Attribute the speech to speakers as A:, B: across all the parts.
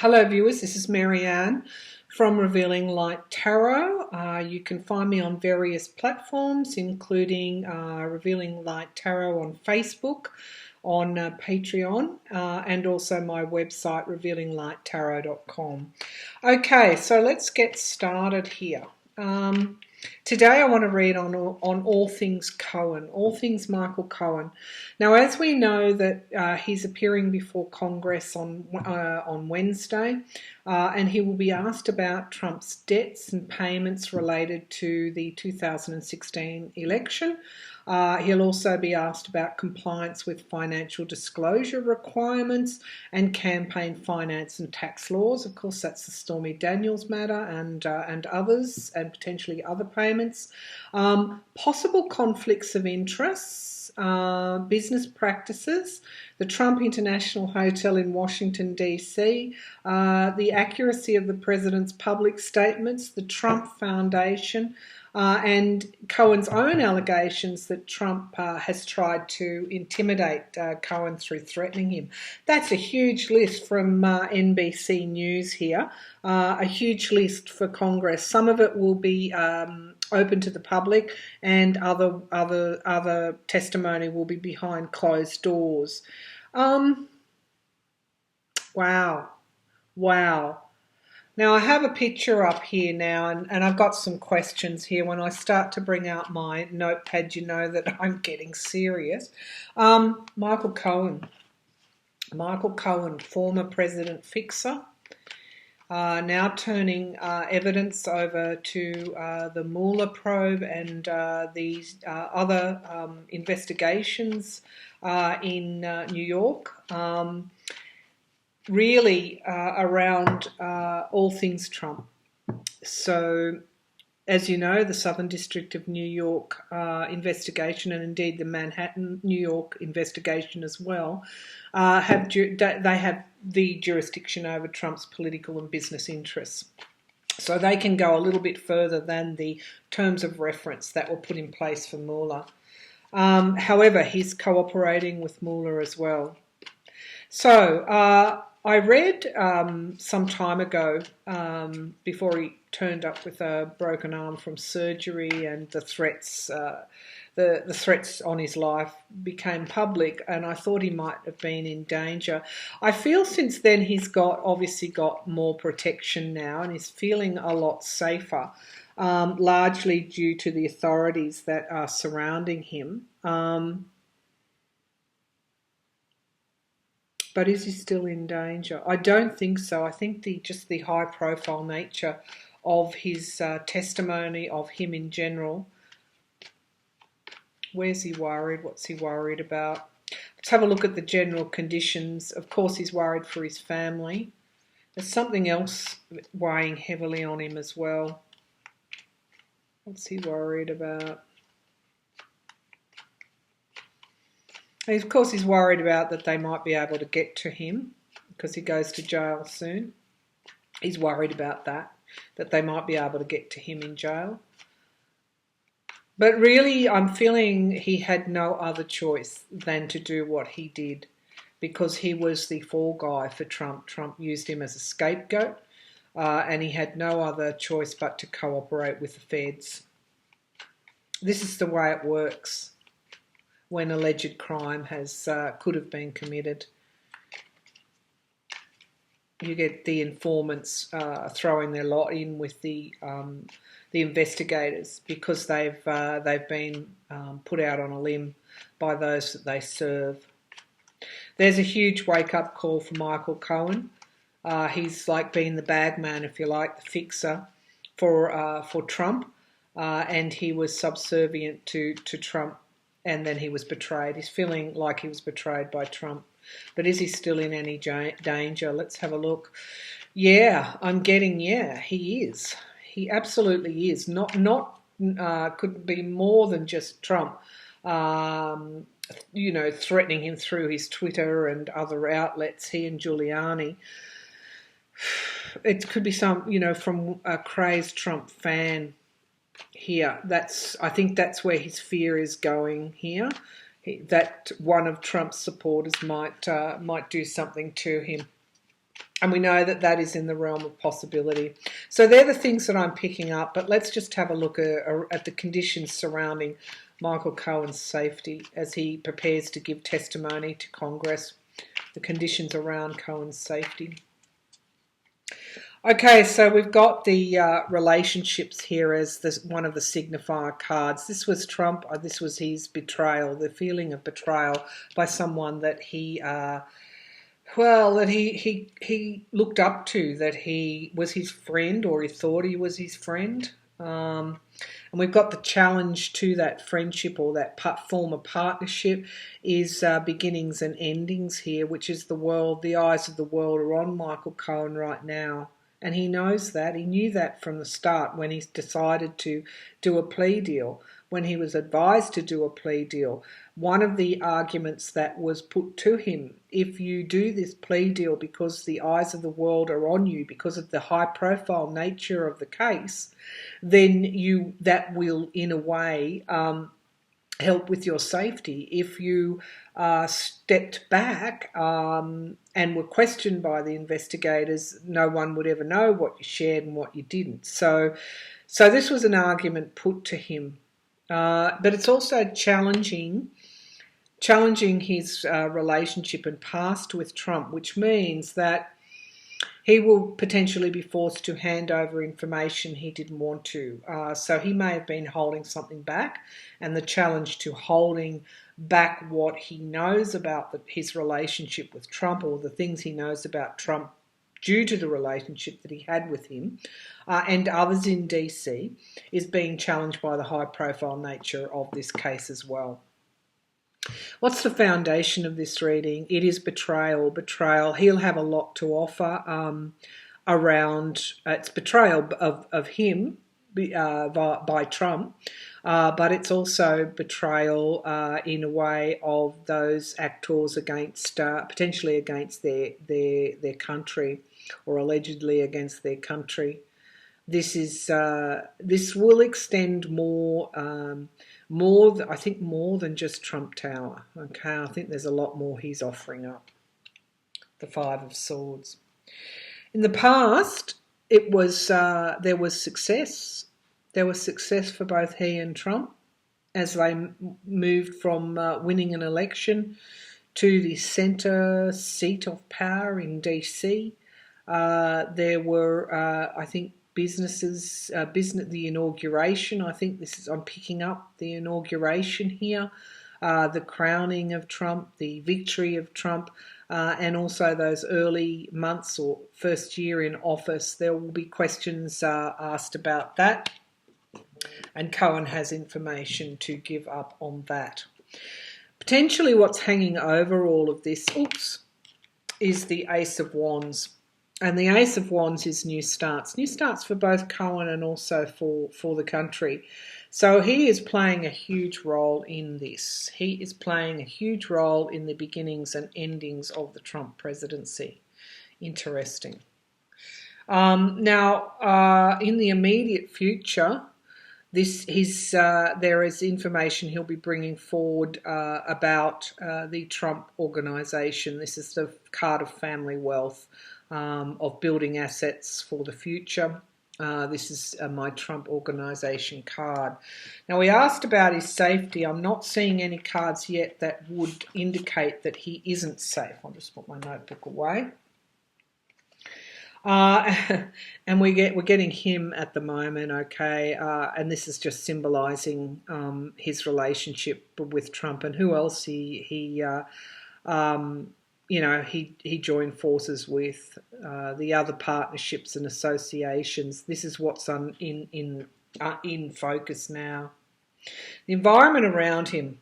A: Hello viewers, this is Marianne from Revealing Light Tarot. You can find me on various platforms including Revealing Light Tarot on Facebook, on Patreon, and also my website revealinglighttarot.com. Okay, so let's get started here. Today I want to read on all things Cohen, all things Michael Cohen. Now, as we know that he's appearing before Congress on Wednesday, and he will be asked about Trump's debts and payments related to the 2016 election. He'll also be asked about compliance with financial disclosure requirements and campaign finance and tax laws. Of course, that's the Stormy Daniels matter and others, and potentially other payments. Possible conflicts of interests, business practices, the Trump International Hotel in Washington, D.C., the accuracy of the president's public statements, the Trump Foundation, and Cohen's own allegations that Trump has tried to intimidate Cohen through threatening him. That's a huge list from NBC News here, a huge list for Congress. Some of it will be open to the public, and other testimony will be behind closed doors. Wow. Now, I have a picture up here now, and I've got some questions here. When I start to bring out my notepad, you know that I'm getting serious. Michael Cohen, former president fixer, now turning evidence over to the Mueller probe and these other investigations in New York. Really around all things Trump. So, as you know, the Southern District of New York investigation, and indeed the Manhattan, New York investigation as well, have the jurisdiction over Trump's political and business interests. So they can go a little bit further than the terms of reference that were put in place for Mueller. However, he's cooperating with Mueller as well. So, I read some time ago, before he turned up with a broken arm from surgery and the threats on his life became public, and I thought he might have been in danger. I feel since then he's obviously got more protection now, and he's feeling a lot safer, largely due to the authorities that are surrounding him. But is he still in danger? I don't think so. I think just the high-profile nature of his testimony, of him in general. Where's he worried? What's he worried about? Let's have a look at the general conditions. Of course, he's worried for his family. There's something else weighing heavily on him as well. What's he worried about? Of course, he's worried about that they might be able to get to him because he goes to jail soon. He's worried about that they might be able to get to him in jail. But really, I'm feeling he had no other choice than to do what he did, because he was the fall guy for Trump. Trump used him as a scapegoat, and he had no other choice but to cooperate with the feds. This is the way it works when alleged crime could have been committed. You get the informants throwing their lot in with the investigators because they've been put out on a limb by those that they serve. There's a huge wake-up call for Michael Cohen. He's like being the bagman, if you like, the fixer for Trump, and he was subservient to Trump. And then he was betrayed. He's feeling like he was betrayed by Trump. But is he still in any danger? Let's have a look. Yeah, he is. He absolutely is. Could be more than just Trump, threatening him through his Twitter and other outlets, he and Giuliani. It could be from a crazed Trump fan here. I think that's where his fear is going here. That one of Trump's supporters might do something to him. And we know that that is in the realm of possibility. So they're the things that I'm picking up. But let's just have a look at the conditions surrounding Michael Cohen's safety as he prepares to give testimony to Congress. The conditions around Cohen's safety. Okay, so we've got the relationships here as one of the signifier cards. This was Trump. This was his betrayal, the feeling of betrayal by someone that he looked up to, that he was his friend, or he thought he was his friend. And we've got the challenge to that friendship, or that form of partnership, is beginnings and endings here, which is the world. The eyes of the world are on Michael Cohen right now. And he knows that. He knew that from the start when he decided to do a plea deal, when he was advised to do a plea deal. One of the arguments that was put to him, if you do this plea deal because the eyes of the world are on you, because of the high-profile nature of the case, then that will, in a way, help with your safety. If you stepped back and were questioned by the investigators, no one would ever know what you shared and what you didn't. So this was an argument put to him. But it's also challenging his relationship and past with Trump, which means that he will potentially be forced to hand over information he didn't want to. So he may have been holding something back, and the challenge to holding back what he knows about his relationship with Trump, or the things he knows about Trump due to the relationship that he had with him and others in DC, is being challenged by the high-profile nature of this case as well. What's the foundation of this reading? It is betrayal. Betrayal. He'll have a lot to offer around it's betrayal of him by Trump, but it's also betrayal in a way of those actors against potentially against their country, or allegedly against their country. This will extend more than just Trump Tower. Okay, I think there's a lot more he's offering up. The Five of Swords. In the past, there was success. There was success for both he and Trump as they moved from winning an election to the centre seat of power in DC. There were, I think, the inauguration. I think I'm picking up the inauguration here, the crowning of Trump, the victory of Trump, and also those early months or first year in office. There will be questions asked about that, and Cohen has information to give up on that. Potentially what's hanging over all of this, is the Ace of Wands. And the Ace of Wands is new starts. New starts for both Cohen and also for the country. So he is playing a huge role in this. He is playing a huge role in the beginnings and endings of the Trump presidency. Interesting. Now, in the immediate future, there is information he'll be bringing forward about the Trump organization. This is the card of family wealth, of building assets for the future. This is my Trump organization card. Now, we asked about his safety. I'm not seeing any cards yet that would indicate that he isn't safe. I'll just put my notebook away. And we're getting him at the moment, okay, and this is just symbolising his relationship with Trump and who else he joined forces with, the other partnerships and associations. This is what's in focus now. The environment around him.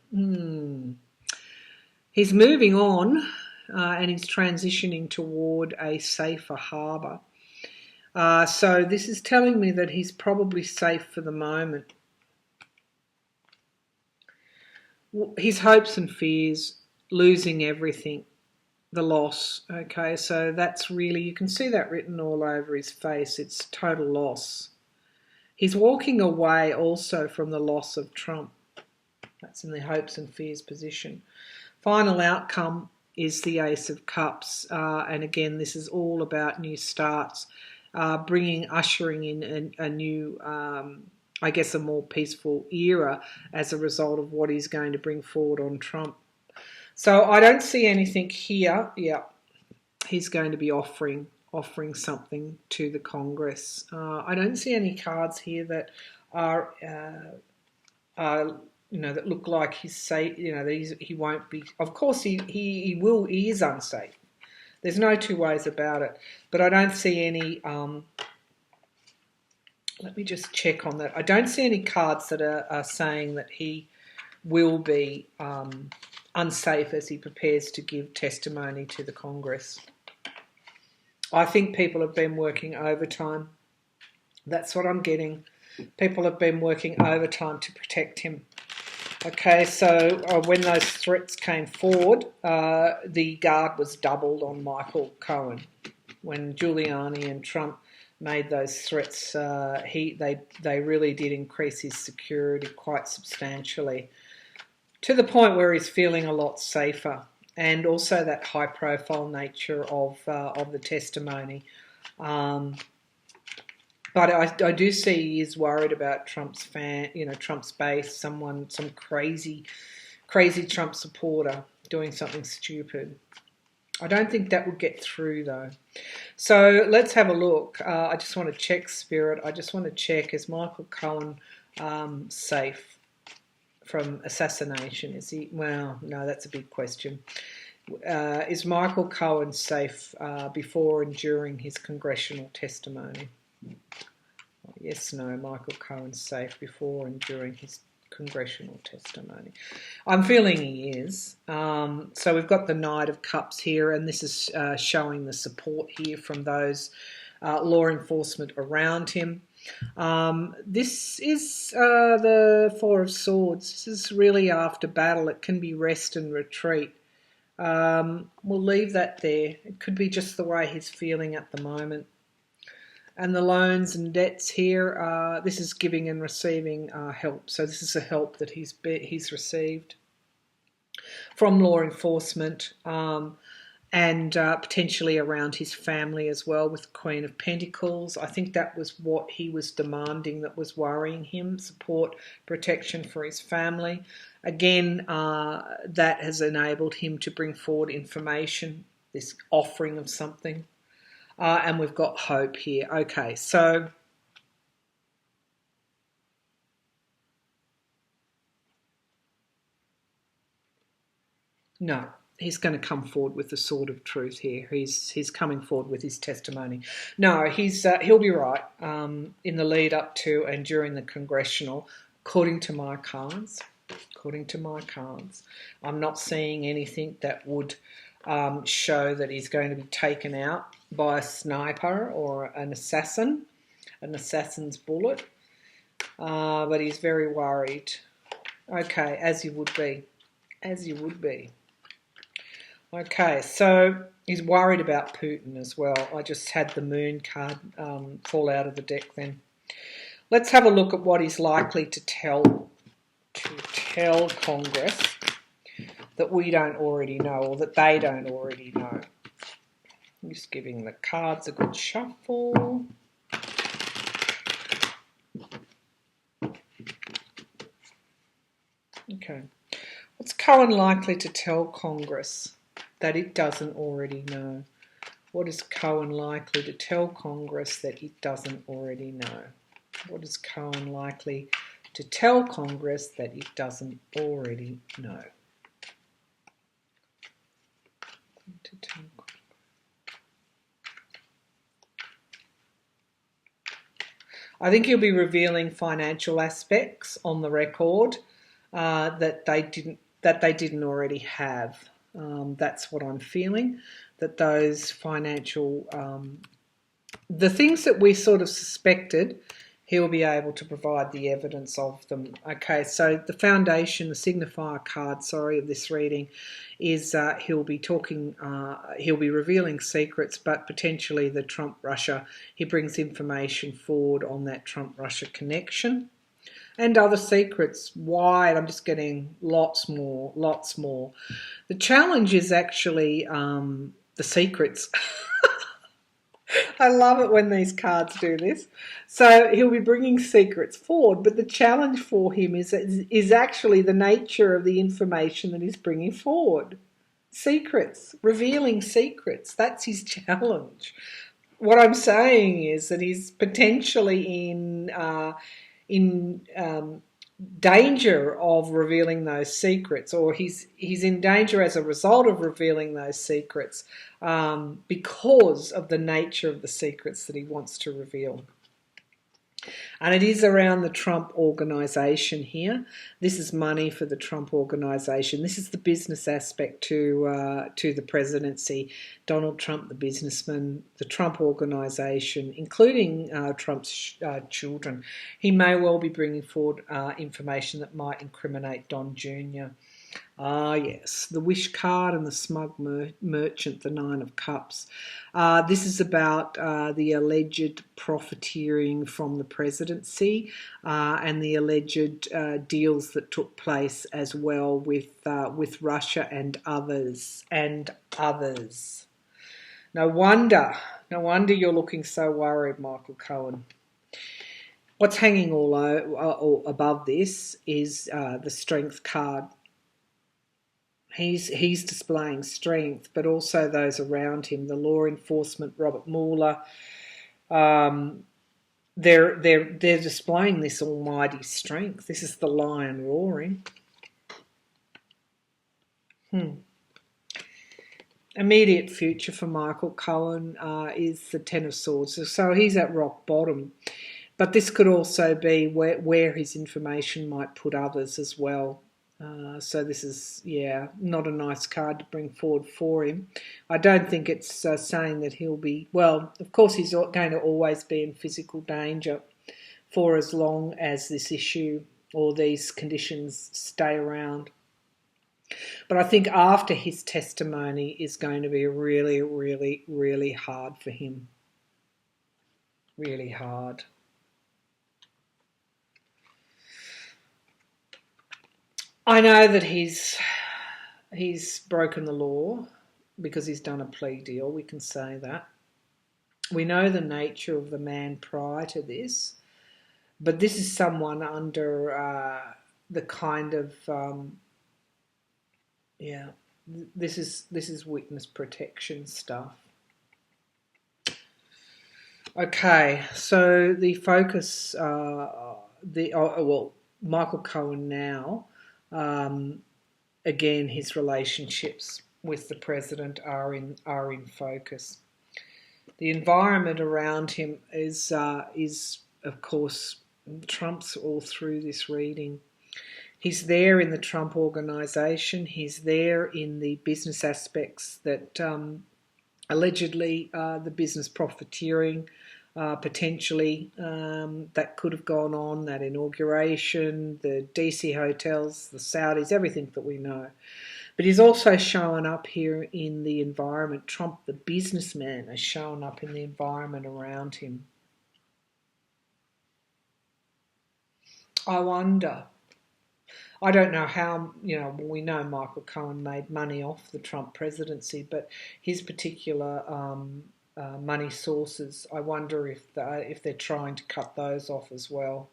A: He's moving on. And he's transitioning toward a safer harbour. So this is telling me that he's probably safe for the moment. His hopes and fears, losing everything, the loss. Okay, so that's really, you can see that written all over his face. It's total loss. He's walking away also from the loss of Trump. That's in the hopes and fears position. Final outcome is the Ace of Cups. And again, this is all about new starts, ushering in a new, I guess, a more peaceful era as a result of what he's going to bring forward on Trump. So I don't see anything here. Yeah, he's going to be offering something to the Congress. I don't see any cards here that are that look like he's safe. That he won't be. Of course, he will. He is unsafe. There's no two ways about it. But I don't see any. Let me just check on that. I don't see any cards that are saying that he will be unsafe as he prepares to give testimony to the Congress. I think people have been working overtime. That's what I'm getting. People have been working overtime to protect him. Okay, so when those threats came forward, the guard was doubled on Michael Cohen. When Giuliani and Trump made those threats, they really did increase his security quite substantially, to the point where he's feeling a lot safer, and also that high-profile nature of the testimony. But I do see he is worried about Trump's Trump's base, some crazy Trump supporter doing something stupid. I don't think that would get through, though. So let's have a look. I just want to check, Spirit. I just want to check, is Michael Cohen safe from assassination? Is he? Well, no, that's a big question. Is Michael Cohen safe before and during his congressional testimony? Yes, no, Michael Cohen's safe before and during his congressional testimony. I'm feeling he is. So we've got the Knight of Cups here, and this is showing the support here from those law enforcement around him. This is the Four of Swords. This is really after battle. It can be rest and retreat. We'll leave that there. It could be just the way he's feeling at the moment. And the loans and debts here, this is giving and receiving help. So this is a help that he's received from law enforcement, and potentially around his family as well, with the Queen of Pentacles. I think that was what he was demanding that was worrying him: support, protection for his family. Again, that has enabled him to bring forward information, this offering of something. And we've got hope here. Okay, so no, he's going to come forward with the sword of truth here. He's coming forward with his testimony. No, he'll be right in the lead up to and during the Congressional, according to my cards. According to my cards, I'm not seeing anything that would show that he's going to be taken out by a sniper or an assassin's bullet, but he's very worried. Okay, as you would be. Okay, so he's worried about Putin as well. I just had the Moon card fall out of the deck then. Let's have a look at what he's likely to tell Congress that we don't already know, or that they don't already know. I'm just giving the cards a good shuffle. Okay. What's Cohen likely to tell Congress that it doesn't already know? What is Cohen likely to tell Congress that it doesn't already know? What is Cohen likely to tell Congress that it doesn't already know? I think he'll be revealing financial aspects on the record that they didn't already have. That's what I'm feeling. That those financial, the things that we sort of suspected, he'll be able to provide the evidence of them. Okay, so the foundation, the signifier card, of this reading is he'll be revealing secrets, but potentially the Trump-Russia, he brings information forward on that Trump-Russia connection. and other secrets. Wide. I'm just getting lots more, lots more. The challenge is actually the secrets. I love it when these cards do this. So he'll be bringing secrets forward, but the challenge for him is actually the nature of the information that he's bringing forward. Secrets, revealing secrets. That's his challenge. What I'm saying is that he's potentially in danger of revealing those secrets, or he's in danger as a result of revealing those secrets because of the nature of the secrets that he wants to reveal. And it is around the Trump organisation here. This is money for the Trump organisation. This is the business aspect to the presidency. Donald Trump, the businessman, the Trump organisation, including Trump's children. He may well be bringing forward information that might incriminate Don Jr. Ah, yes, the Wish card and the smug merchant, the Nine of Cups. This is about the alleged profiteering from the presidency and the alleged deals that took place as well with Russia and others. No wonder you're looking so worried, Michael Cohen. What's hanging all above this is the Strength card. He's displaying strength, but also those around him, the law enforcement, Robert Mueller, they're displaying this almighty strength. This is the lion roaring. Immediate future for Michael Cohen is the Ten of Swords. So he's at rock bottom. But this could also be where his information might put others as well. So this is, not a nice card to bring forward for him. I don't think it's saying that he'll be, well, of course he's going to always be in physical danger for as long as this issue or these conditions stay around. But I think after his testimony is going to be really, really, really hard for him. Really hard. I know that he's broken the law because he's done a plea deal. We can say that. We know the nature of the man prior to this, but this is someone under the kind of this is witness protection stuff. Okay, so the focus, Michael Cohen now. Again, his relationships with the president are in focus. The environment around him is of course Trump's all through this reading. He's there in the Trump organisation. He's there in the business aspects that allegedly the business profiteering. Potentially that could have gone on, that inauguration, the DC hotels, the Saudis, everything that we know. But he's also showing up here in the environment. Trump, the businessman, has shown up in the environment around him. I wonder. I don't know how, we know Michael Cohen made money off the Trump presidency, but his particular money sources, I wonder if they're trying to cut those off as well.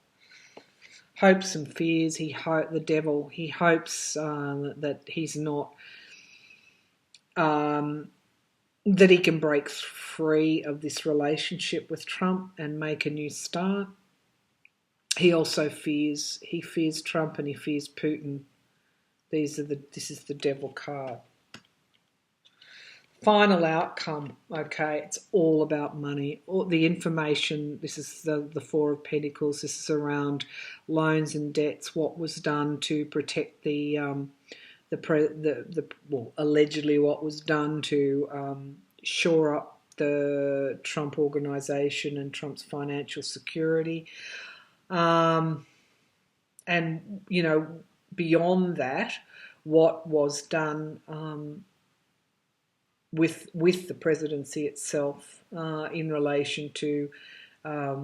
A: Hopes and fears. The devil. He hopes that he's not that he can break free of this relationship with Trump and make a new start. He also fears Trump and he fears Putin. This is the devil card. Final outcome, okay, it's all about money. All the information, this is the Four of Pentacles, this is around loans and debts, what was done to protect allegedly what was done to shore up the Trump organisation and Trump's financial security. And, beyond that, what was done with the presidency itself in relation to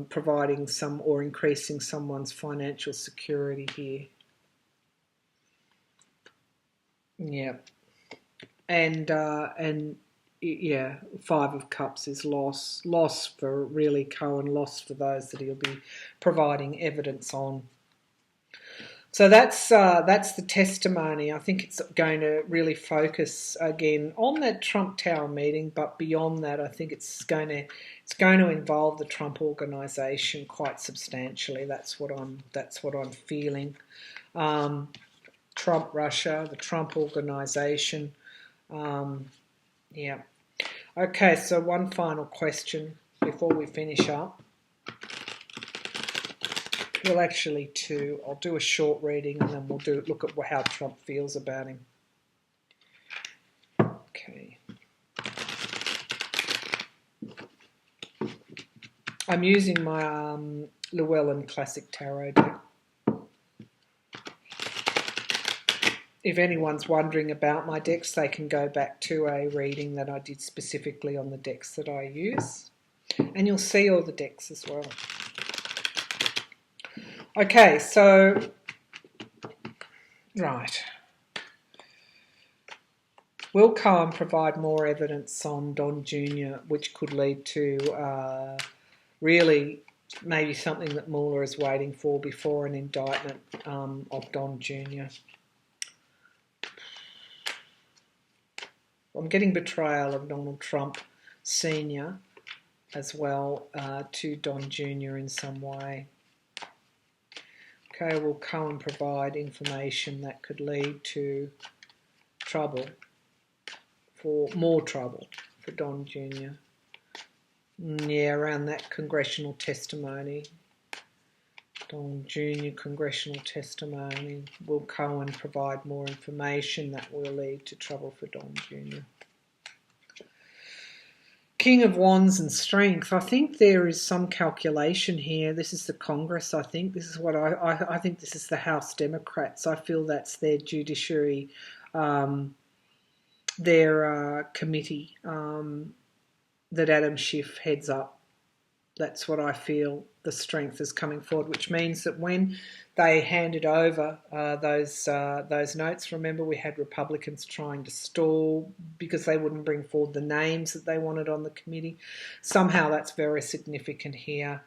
A: providing some or increasing someone's financial security here. Yeah, and yeah, Five of Cups is loss for really Cohen, loss for those that he'll be providing evidence on. So that's the testimony. I think it's going to really focus again on that Trump Tower meeting, but beyond that, I think it's going to involve the Trump organisation quite substantially. That's what I'm feeling. Trump Russia, the Trump organisation. Yeah. Okay. So one final question before we finish up. Well, actually two. I'll do a short reading and then we'll look at how Trump feels about him. Okay. I'm using my Llewellyn Classic Tarot deck. If anyone's wondering about my decks, they can go back to a reading that I did specifically on the decks that I use. And you'll see all the decks as well. Okay, so, right. Will Cohen provide more evidence on Don Jr., which could lead to really maybe something that Mueller is waiting for before an indictment of Don Jr.? I'm getting betrayal of Donald Trump Sr. as well to Don Jr. in some way. Okay, will Cohen provide information that could lead to more trouble for Don Jr.? Yeah, around that congressional testimony. Don Jr. congressional testimony. Will Cohen provide more information that will lead to trouble for Don Jr.? King of Wands and Strength. I think there is some calculation here. This is the Congress, I think. This is what I think this is the House Democrats. I feel that's their judiciary, their committee that Adam Schiff heads up. That's what I feel the strength is coming forward, which means that when they handed over those notes, remember we had Republicans trying to stall because they wouldn't bring forward the names that they wanted on the committee. Somehow that's very significant here.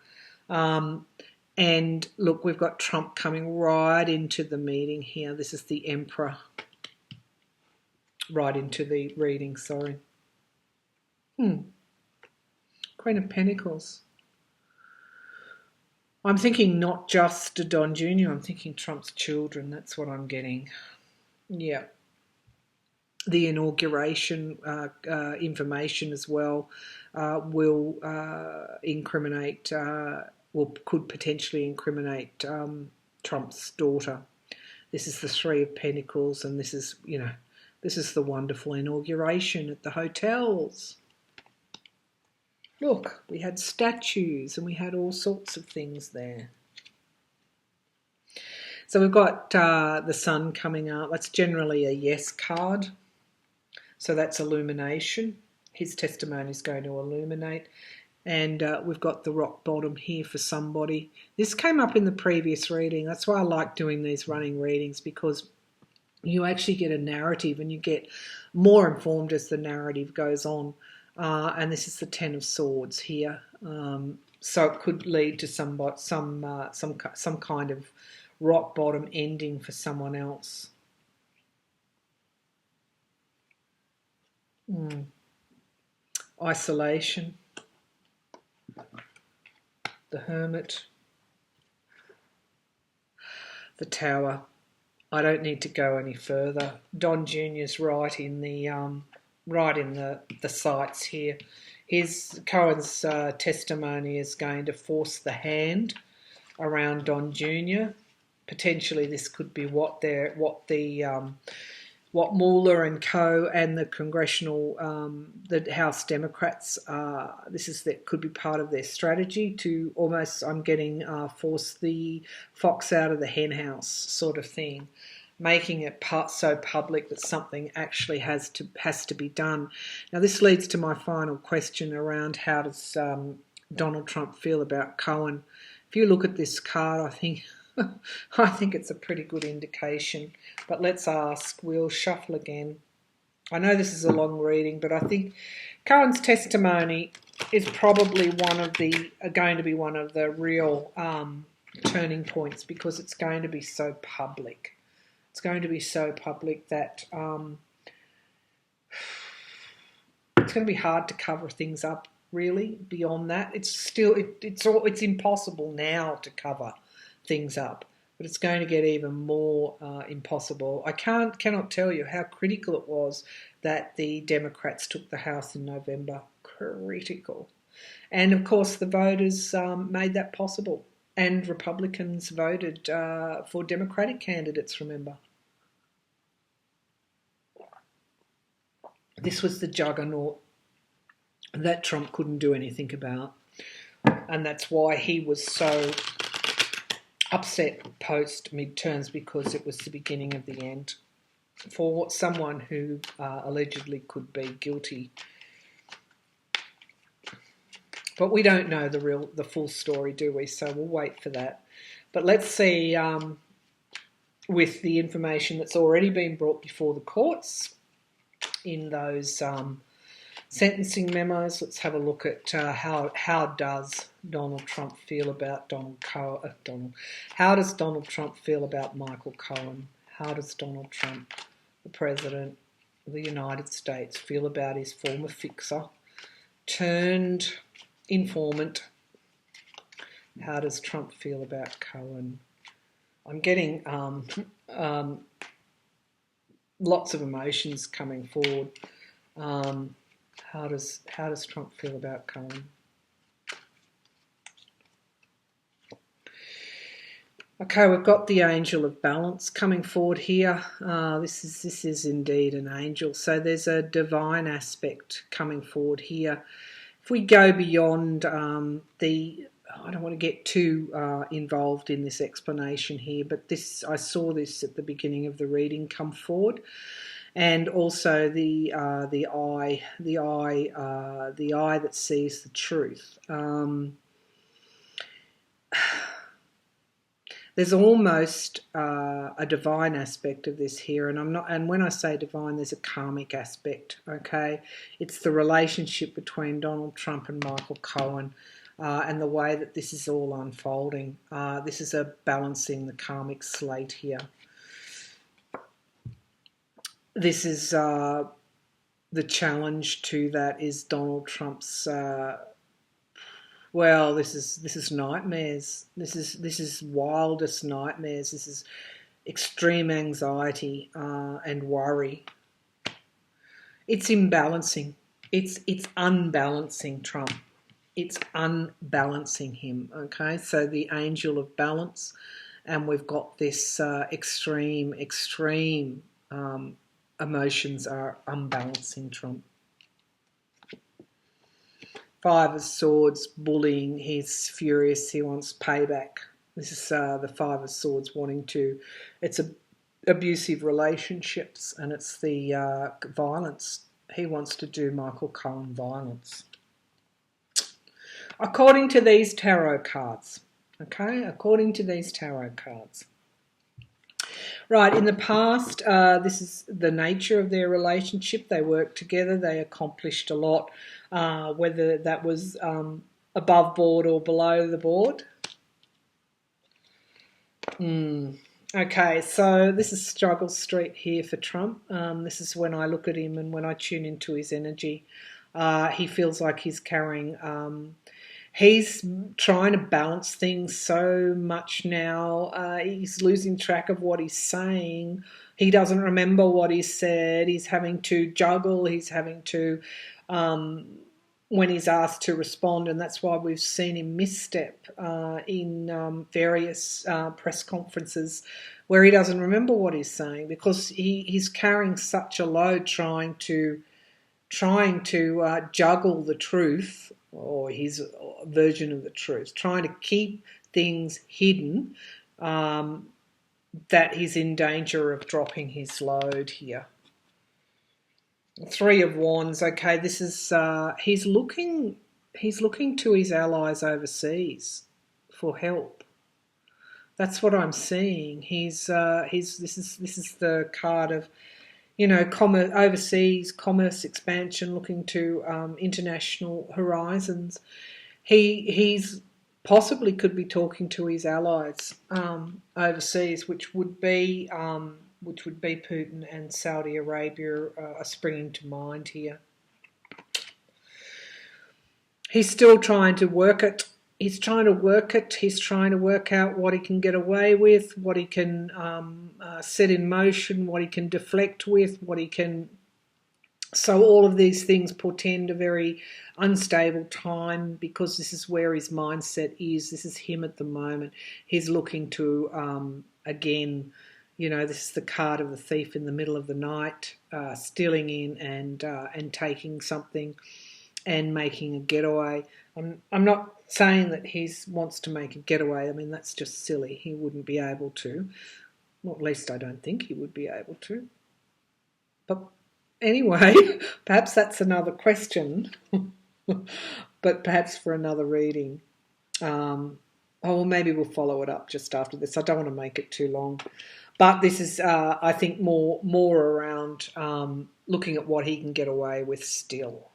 A: And look, we've got Trump coming right into the meeting here. This is the Emperor. Right into the reading, sorry. Queen of Pentacles. I'm thinking not just Don Jr., I'm thinking Trump's children. That's what I'm getting. Yeah. The inauguration information as well will incriminate, could potentially incriminate Trump's daughter. This is the Three of Pentacles, and this is, this is the wonderful inauguration at the hotels. Look, we had statues and we had all sorts of things there. So we've got the sun coming up. That's generally a yes card. So that's illumination. His testimony is going to illuminate. And we've got the rock bottom here for somebody. This came up in the previous reading. That's why I like doing these running readings, because you actually get a narrative and you get more informed as the narrative goes on. And this is the Ten of Swords here, so it could lead to some kind of rock bottom ending for someone else. Isolation, the Hermit, the Tower. I don't need to go any further. Don Jr.'s right in the sights here. Cohen's testimony is going to force the hand around Don Jr. Potentially, this could be what Mueller and Co. and the Congressional, the House Democrats, that could be part of their strategy to almost, I'm getting, force the fox out of the hen house sort of thing, making it so public that something actually has to be done. Now, this leads to my final question around how does Donald Trump feel about Cohen? If you look at this card, I think I think it's a pretty good indication. But let's ask. We'll shuffle again. I know this is a long reading, but I think Cohen's testimony is probably going to be one of the real turning points, because it's going to be so public. It's going to be so public that it's going to be hard to cover things up. Really, beyond that, it's impossible now to cover things up, but it's going to get even more impossible. I cannot tell you how critical it was that the Democrats took the House in November. Critical. And of course the voters made that possible, and Republicans voted for Democratic candidates, remember. This was the juggernaut that Trump couldn't do anything about, and that's why he was so upset post midterms, because it was the beginning of the end for someone who allegedly could be guilty. But we don't know the full story, do we? So we'll wait for that. But let's see, with the information that's already been brought before the courts in those sentencing memos, let's have a look at how does Donald Trump feel about how does Donald Trump feel about Michael Cohen? How does Donald Trump, the President of the United States, feel about his former fixer turned informant? How does Trump feel about Cohen? I'm getting lots of emotions coming forward. How does Trump feel about Cohen? Okay, we've got the angel of balance coming forward here. This is indeed an angel. So there's a divine aspect coming forward here. If we go beyond I don't want to get too involved in this explanation here, but I saw this at the beginning of the reading come forward. And also the eye that sees the truth. There's almost a divine aspect of this here, and when I say divine, there's a karmic aspect. Okay, it's the relationship between Donald Trump and Michael Cohen, and the way that this is all unfolding. This is a balancing the karmic slate here. This is the challenge to that is Donald Trump's. This is nightmares. This is wildest nightmares. This is extreme anxiety and worry. It's imbalancing. It's unbalancing Trump. It's unbalancing him. Okay, so the angel of balance, and we've got this extreme. Emotions are unbalancing Trump. Five of Swords, bullying. He's furious. He wants payback. This is the Five of Swords it's abusive relationships, and it's the violence. He wants to do Michael Cohen violence. According to these tarot cards. Okay, according to these tarot cards. Right, in the past, this is the nature of their relationship. They worked together, they accomplished a lot, whether that was above board or below the board. Okay, so this is struggle street here for Trump. This is when I look at him and when I tune into his energy. He feels like he's carrying... he's trying to balance things so much now. He's losing track of what he's saying. He doesn't remember what he said. He's having to juggle. He's having to, when he's asked to respond, and that's why we've seen him misstep in various press conferences where he doesn't remember what he's saying, because he's carrying such a load trying to juggle the truth, or his version of the truth, trying to keep things hidden, that he's in danger of dropping his load here. Three of Wands, okay, this is, he's looking he's looking to his allies overseas for help. That's what I'm seeing. This is the card of, commerce, overseas commerce expansion, looking to international horizons. He's possibly could be talking to his allies overseas, which would be Putin and Saudi Arabia are springing to mind here. He's still trying to work it. He's trying to work it. He's trying to work out what he can get away with, what he can set in motion, what he can deflect with, what he can. So all of these things portend a very unstable time, because this is where his mindset is. This is him at the moment. He's looking to, again, this is the card of the thief in the middle of the night, stealing in and taking something and making a getaway. I'm not saying that he wants to make a getaway. I mean, that's just silly. He wouldn't be able to. Well, at least I don't think he would be able to. But anyway, perhaps that's another question, but perhaps for another reading. Well, maybe we'll follow it up just after this. I don't want to make it too long. But this is, I think, more around looking at what he can get away with still.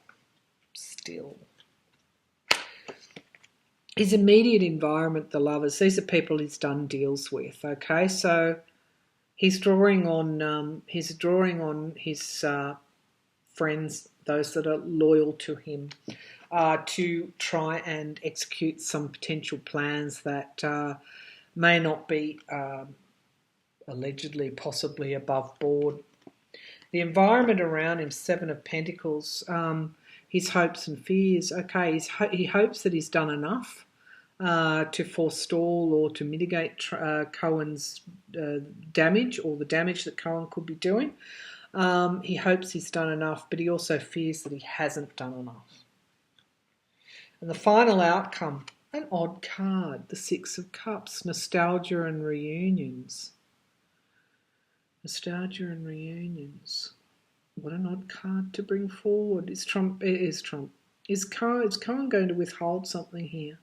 A: His immediate environment, the lovers, these are people he's done deals with, okay? So he's drawing on his friends, those that are loyal to him, to try and execute some potential plans that may not be allegedly, possibly above board. The environment around him, Seven of Pentacles, his hopes and fears. Okay, he hopes that he's done enough to forestall or to mitigate Cohen's damage, or the damage that Cohen could be doing. He hopes he's done enough, but he also fears that he hasn't done enough. And the final outcome, an odd card, the Six of Cups, nostalgia and reunions. Nostalgia and reunions. What an odd card to bring forward. Is Cohen going to withhold something here?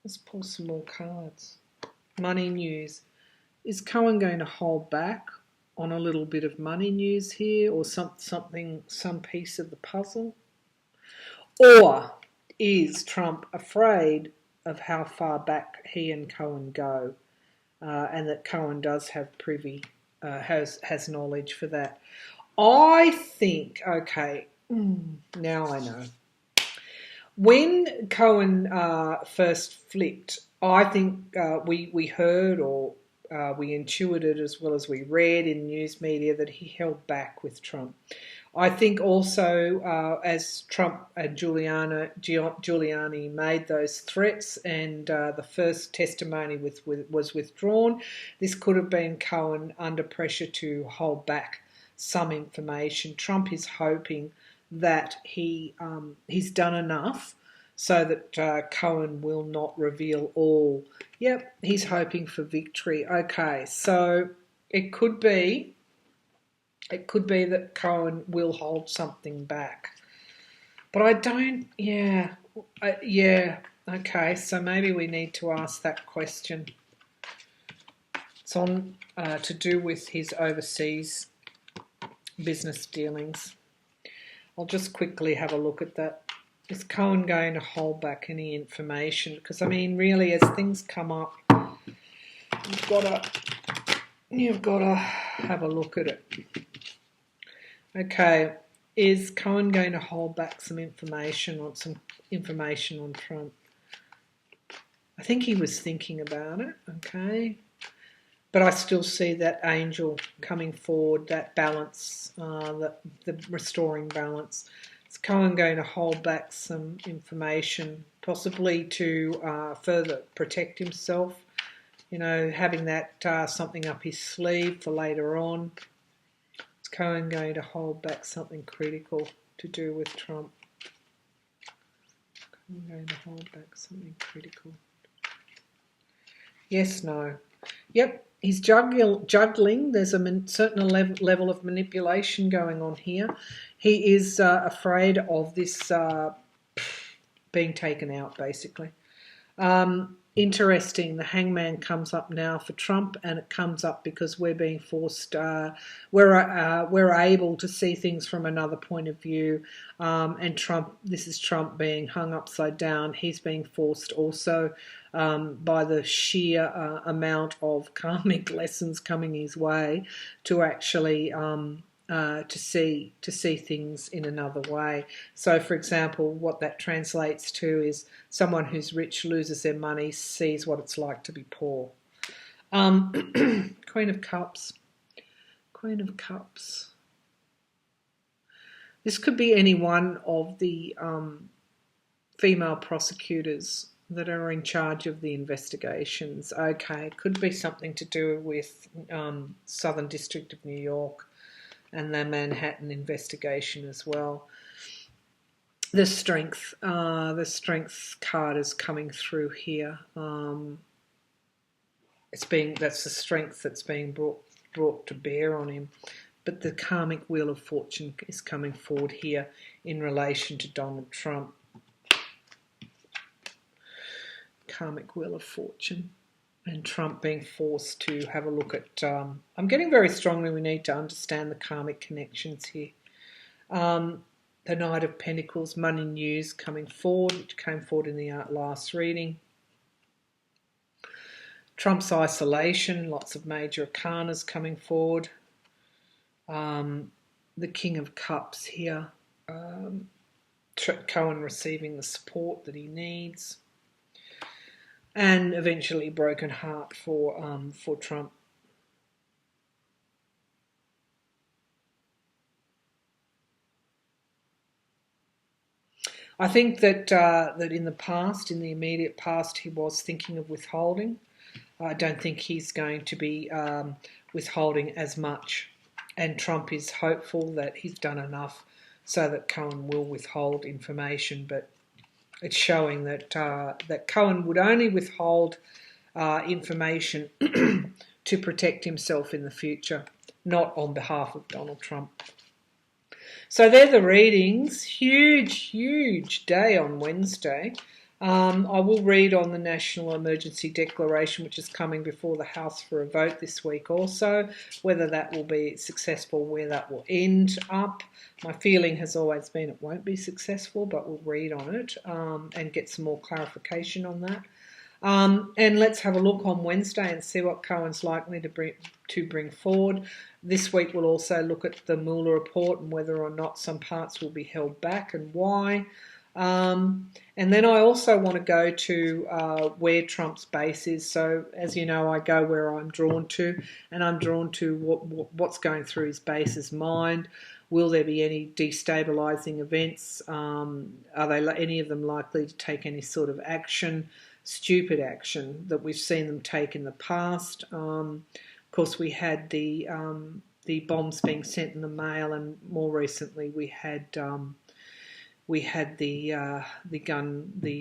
A: Let's pull some more cards. Money news. Is Cohen going to hold back on a little bit of money news here, or some piece of the puzzle? Or is Trump afraid of how far back he and Cohen go, and that Cohen does have has knowledge for that? I think, okay, now I know. When Cohen first flipped, I think we heard, or we intuited, as well as we read in news media, that he held back with Trump. I think also as Trump and Giuliani made those threats, and the first testimony was withdrawn, this could have been Cohen under pressure to hold back some information. Trump is hoping that he's done enough so that Cohen will not reveal all. Yep, he's hoping for victory. Okay, so it could be that Cohen will hold something back. But I don't, okay, so maybe we need to ask that question. It's on to do with his overseas business dealings. I'll just quickly have a look at that. Is Cohen going to hold back any information? Because, I mean, really, as things come up, you've got to have a look at it. Okay, is Cohen going to hold back some information on Trump? I think he was thinking about it, okay. But I still see that angel coming forward, that balance, the restoring balance. Is Cohen going to hold back some information, possibly to further protect himself? Having that something up his sleeve for later on. Is Cohen going to hold back something critical to do with Trump? Cohen going to hold back something critical? Yes, no. Yep. He's juggling. There's a certain level of manipulation going on here. He is afraid of this being taken out, basically. Interesting, the hangman comes up now for Trump, and it comes up because we're being forced, we're able to see things from another point of view, and this is Trump being hung upside down. He's being forced also by the sheer amount of karmic lessons coming his way to actually to see things in another way. So, for example, what that translates to is someone who's rich loses their money, sees what it's like to be poor. Queen of Cups. Queen of Cups. This could be any one of the female prosecutors that are in charge of the investigations. Okay, it could be something to do with Southern District of New York and the Manhattan investigation as well. The strength card is coming through here. That's the strength that's being brought to bear on him. But the karmic wheel of fortune is coming forward here in relation to Donald Trump. Karmic wheel of fortune. And Trump being forced to have a look at... I'm getting very strongly we need to understand the karmic connections here. The Knight of Pentacles, money news coming forward, which came forward in the last reading. Trump's isolation, lots of major arcanas coming forward. The King of Cups here. Cohen receiving the support that he needs. And eventually broken heart for Trump. I think that that in the past, in the immediate past, he was thinking of withholding. I don't think he's going to be withholding as much. And Trump is hopeful that he's done enough so that Cohen will withhold information, but it's showing that that Cohen would only withhold information to protect himself in the future, not on behalf of Donald Trump. So they're the readings. Huge day on Wednesday. I will read on the National Emergency Declaration, which is coming before the House for a vote this week also, whether that will be successful, where that will end up. My feeling has always been it won't be successful, but we'll read on it and get some more clarification on that. And let's have a look on Wednesday and see what Cohen's likely to bring forward. This week we'll also look at the Mueller report and whether or not some parts will be held back and why. And then I also want to go to where Trump's base is. So, as you know, I go where I'm drawn to, and I'm drawn to what's going through his base's mind. Will there be any destabilising events? Are any of them likely to take any sort of action, stupid action that we've seen them take in the past? Of course, we had the bombs being sent in the mail, and more recently we had the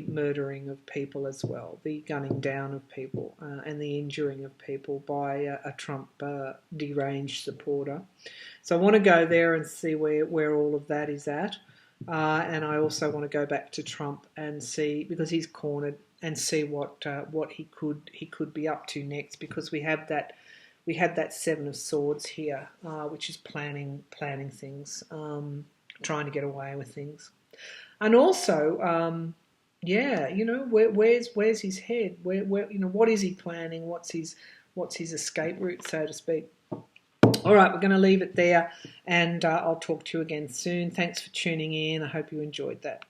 A: murdering of people as well, the gunning down of people and the injuring of people by a Trump deranged supporter. So I want to go there and see where all of that is at. And I also want to go back to Trump and see, because he's cornered, and see what he could be up to next, because we had that Seven of Swords here, which is planning things, trying to get away with things. And also, where's his head? Where what is he planning? What's his escape route, so to speak? All right, we're going to leave it there, and I'll talk to you again soon. Thanks for tuning in. I hope you enjoyed that.